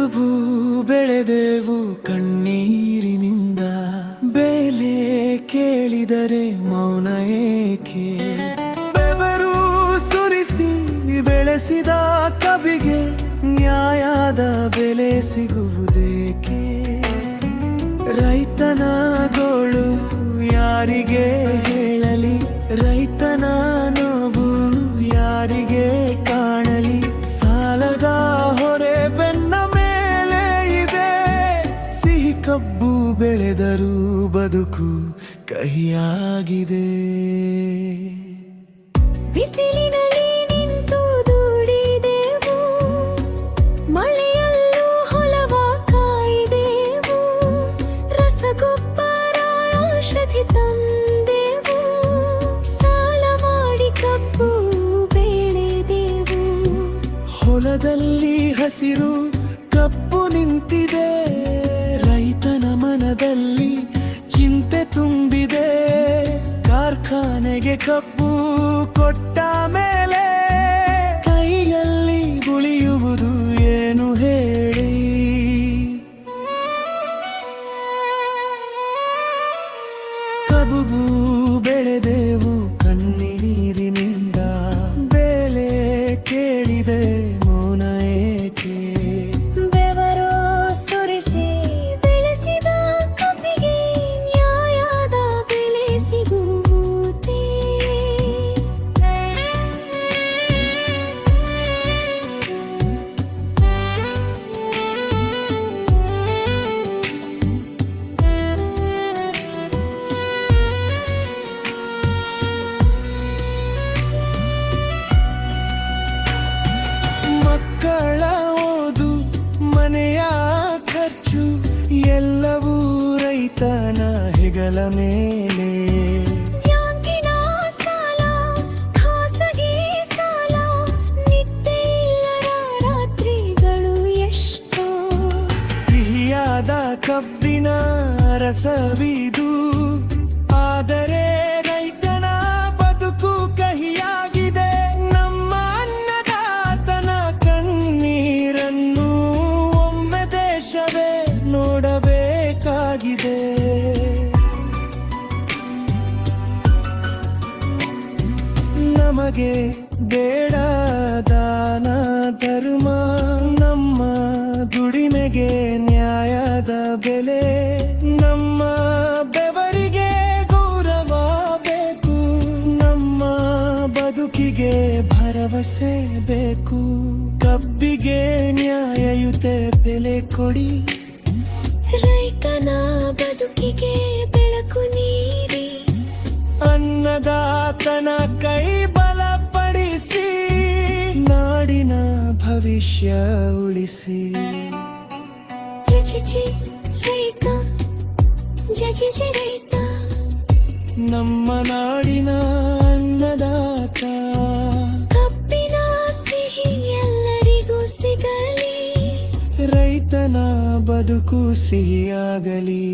ಕದುಬು ಬೆಳೆದೆವು ಕಣ್ಣೀರಿನಿಂದ, ಬೆಲೆ ಕೇಳಿದರೆ ಮೌನ ಏಕೆ? ಬೆವರು ಸುರಿಸಿ ಬೆಳೆಸಿದ ಕಬಿಗೆ ನ್ಯಾಯದ ಬೆಲೆ ಸಿಗುವುದೇಕೆ? ರೈತನ ಗೋಳು ಯಾರಿಗೆ ಹೇಳಲಿ, ರೈತನ ನೋವು ಯಾರಿಗೆ ಕಾಣಲಿ? ಸಾಲದ ಹೊರೆ ಬೆನ್ನ ಮೇಲೆ ಇದೆ, ಸಿಹಿ ಕಬ್ಬು ಬೆಳೆದರೂ ಬದುಕು ಕಹಿಯಾಗಿದೆ. ಬಿಸಿಲಿನಲ್ಲಿ ನಿಂತು ದುಡಿದೆವು, ಮಳೆಯಲ್ಲೂ ಹೊಲವ ಕಾಯ್ದೆವು, ರಸಗೊಬ್ಬರ ಔಷಧಿ ತಂದೆವು, ಸಾಲ ಮಾಡಿ ಕಬ್ಬು ಬೆಳೆದೆವು. ಹೊಲದಲ್ಲಿ ಹಸಿರು ಕಬ್ಬು ನಿಂತಿದೆ, ರೈತನ ಮನದಲ್ಲಿ ಚಿಂತೆ ತುಂಬಿದೆ. ಕಾರ್ಖಾನೆಗೆ ಕಬ್ಬು ಕೊಟ್ಟ ಮೇಲೆ ಕೈಯಲ್ಲಿ ಉಳಿಯುವುದು ಏನು ಹೇಳಿ? ಕಬ್ಬು ಬೆಳೆದೆವು ಕಣ್ಣೀರಿನಿಂದ, ಬೆಲೆ ಕೇಳಿದೆ ಮೌನ ಏಕೆ? ಬೆವರು ಸುರಿಸಿ ಬೆಳೆಸಿದ ಕಬ್ಬಿಗೆ ನ್ಯಾಯದ ಬೆಲೆ ಸಿಗುವುದೇ? ಮಕ್ಕಳ ಓದು ಮನೆಯ ಖರ್ಚು ಎಲ್ಲವೂ ರೈತನ ಹೆಗಲ ಮೇಲೆ. ಬ್ಯಾಂಕಿನ ಸಾಲ, ಖಾಸಗಿ ಸಾಲ, ನಿದ್ದೆ ಇಲ್ಲದ ರಾತ್ರಿಗಳು ಎಷ್ಟೋ. ಸಿಹಿಯಾದ ಕಬ್ಬಿನ ರಸವಿದು, ಆದರೆ ರೈತನ ಬದುಕು ಕಹಿಯಾಗಿದೆ. ನಮ್ಮ ಅನ್ನದಾತನ ಕಣ್ಣೀರನ್ನು ಒಮ್ಮೆ ದೇಶವೇ ನೋಡಬೇಕಾಗಿದೆ. ನಮಗೆ ಬೇಡ ದಾನ ಧರ್ಮ, ನಮ್ಮ ದುಡಿಮೆಗೆ ನ್ಯಾಯದ ಬೆಲೆ. ನಮ್ಮ ಬೆವರಿಗೆ ಗೌರವ ಬೇಕು, ನಮ್ಮ ಬದುಕಿಗೆ ಭರವಸೆ ಬೇಕು. ಕಬ್ಬಿಗೆ ನ್ಯಾಯಯುತ ಬೆಲೆ ಕೊಡಿ, ರೈತನ ಬದುಕಿಗೆ ಬೆಳಕು ನೀಡಿ. ಅನ್ನದಾತನ ಕೈ ಬಲಪಡಿಸಿ, ನಾಡಿನ ಭವಿಷ್ಯ ಉಳಿಸಿ. ಜಿ ರೈತ, ಜಿ ರೈತ, ನಮ್ಮ ನಾಡಿನ ಅನ್ನದಾತ. ಕಬ್ಬಿನ ಸಿಹಿ ಎಲ್ಲರಿಗೂ ಸಿಗಲಿ, ರೈತನ ಬದುಕು ಸಿಹಿಯಾಗಲಿ.